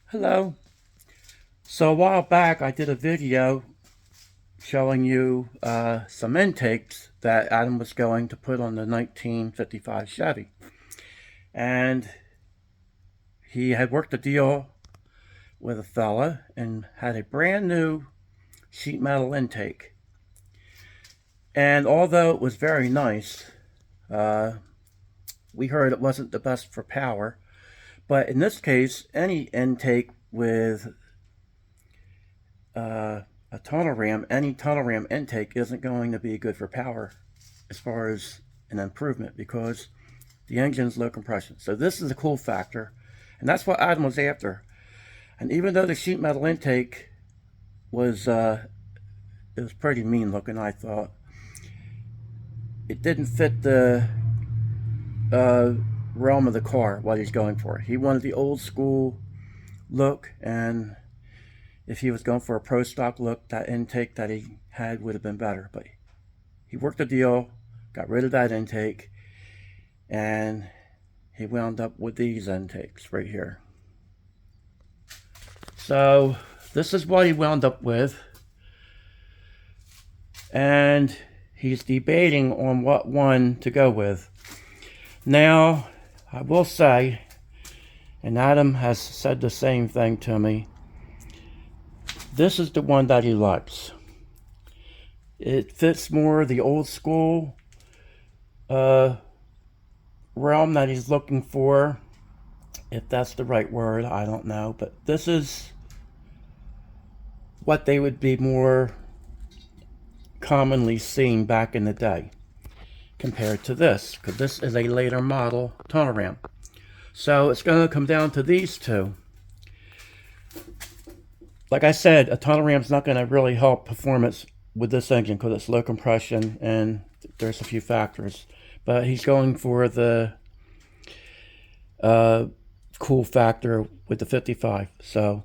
Hello. So a while back I did a video showing you some intakes that Adam was going to put on the 1955 Chevy. And he had worked a deal with a fella and had a brand new sheet metal intake. And although it was very nice, uh, we heard it wasn't the best for power. But in this case, any intake with a tunnel ram, any tunnel ram intake isn't going to be good for power as far as an improvement because the engine's low compression. So this is a cool factor, and that's what Adam was after. And even though the sheet metal intake was it was pretty mean looking, I thought it didn't fit the uh, realm of the car what he's going for. He wanted the old school look, and if he was going for a pro stock look, that intake that he had would have been better. But he worked a deal, got rid of that intake, and he wound up with these intakes right here. So this is what he wound up with, and he's debating on what one to go with. Now, I will say, and Adam has said the same thing to me, this is the one that he likes. It fits more the old school realm that he's looking for. If that's the right word, I don't know. But this is what they would be more commonly seen back in the day compared to this, because this is a later model tunnel ram. So it's going to come down to these two. Like I said, a tunnel ram's not going to really help performance with this engine because it's low compression and there's a few factors. But he's going for the cool factor with the 55. So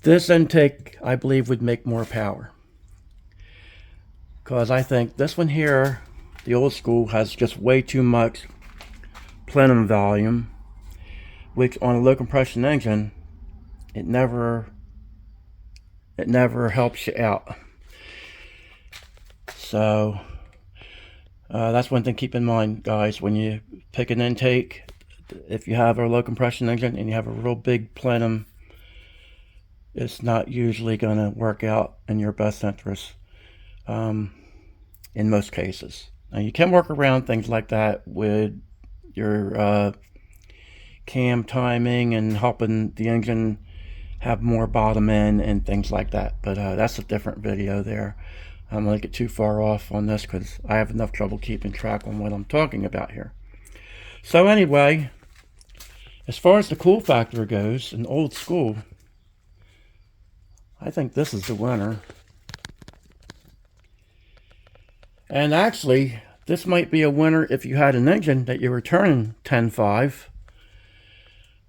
this intake, I believe, would make more power. Because I think this one here, the old school, has just way too much plenum volume, which on a low compression engine, it never helps you out. So that's one thing to keep in mind, guys, when you pick an intake. If you have a low compression engine and you have a real big plenum, it's not usually going to work out in your best interest in most cases. Now you can work around things like that with your cam timing and helping the engine have more bottom end and things like that, but that's a different video there. I'm going to get too far off on this because I have enough trouble keeping track on what I'm talking about here. So anyway, as far as the cool factor goes, in old school, I think this is the winner. And actually, this might be a winner if you had an engine that you were turning 10.5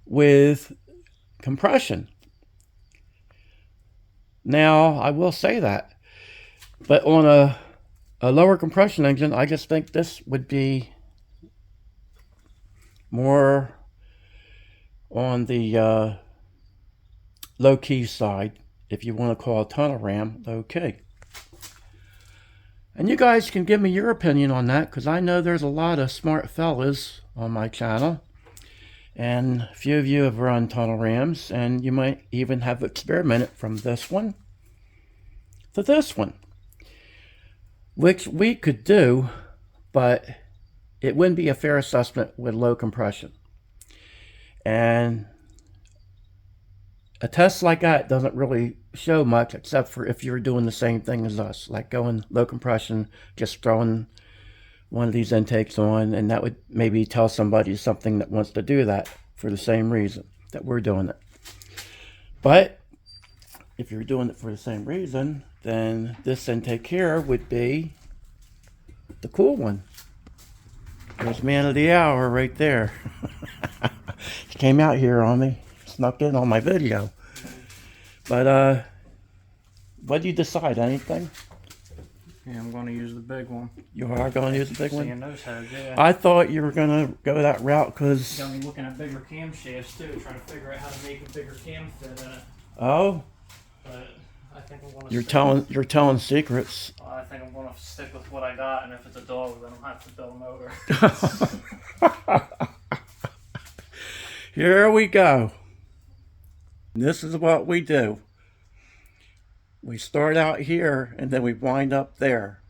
with compression. Now, I will say that, but on a lower compression engine, I just think this would be more on the low-key side, if you want to call a tunnel ram low-key. And you guys can give me your opinion on that, because I know there's a lot of smart fellas on my channel. And a few of you have run tunnel rams, and you might even have experimented from this one to this one, which we could do, but it wouldn't be a fair assessment with low compression. And a test like that doesn't really show much, except for if you're doing the same thing as us, like going low compression, just throwing one of these intakes on, and that would maybe tell somebody something that wants to do that for the same reason that we're doing it. But if you're doing it for the same reason, then this intake here would be the cool one. There's man of the hour right there. He came out here on me, snuck in on my video. But what do you decide? Anything? Yeah, I'm going to use the big one. You are going to use the big one? Seeing those heads, yeah. I thought you were going to go that route because... Got me looking at bigger camshafts too, trying to figure out how to make a bigger cam fit in it. Oh, But I think I'm going to you're telling secrets. I think I'm going to stick with what I got, and if it's a dog, then I'll have to build a motor. Here we go. This is what we do. We start out here and then we wind up there.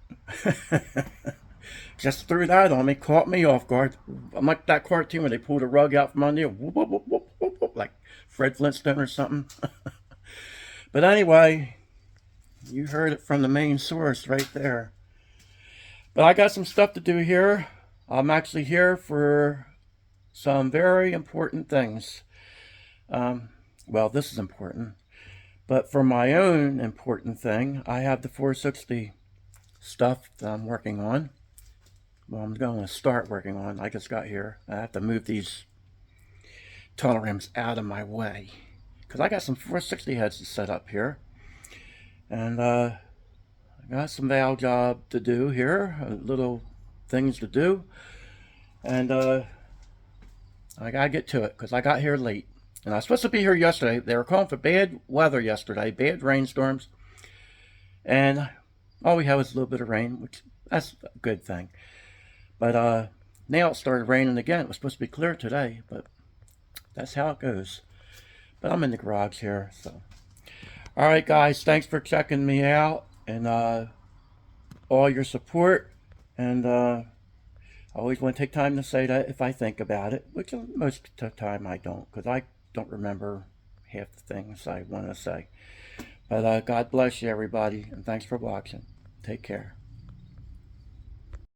Just threw that on me, caught me off guard. I'm like that cartoon where they pull the rug out from under you, whoop, whoop, whoop, whoop, whoop, whoop, like Fred Flintstone or something. But anyway, you heard it from the main source right there. But I got some stuff to do here. I'm actually here for some very important things. Well, this is important. But for my own important thing, I have the 460 stuff that I'm working on. Well, I'm going to start working on. I just got here. I have to move these tunnel rims out of my way, because I got some 460 heads to set up here. And I got some valve job to do here, little things to do. And I got to get to it, because I got here late. And I was supposed to be here yesterday. They were calling for bad weather yesterday, bad rainstorms. And all we had was a little bit of rain, which that's a good thing. But now it started raining again. It was supposed to be clear today, but that's how it goes. But I'm in the garage here, so. All right, guys, thanks for checking me out and all your support. And I always want to take time to say that if I think about it, which most of the time I don't, because I don't remember half the things I want to say. But God bless you, everybody, and thanks for watching. Take care.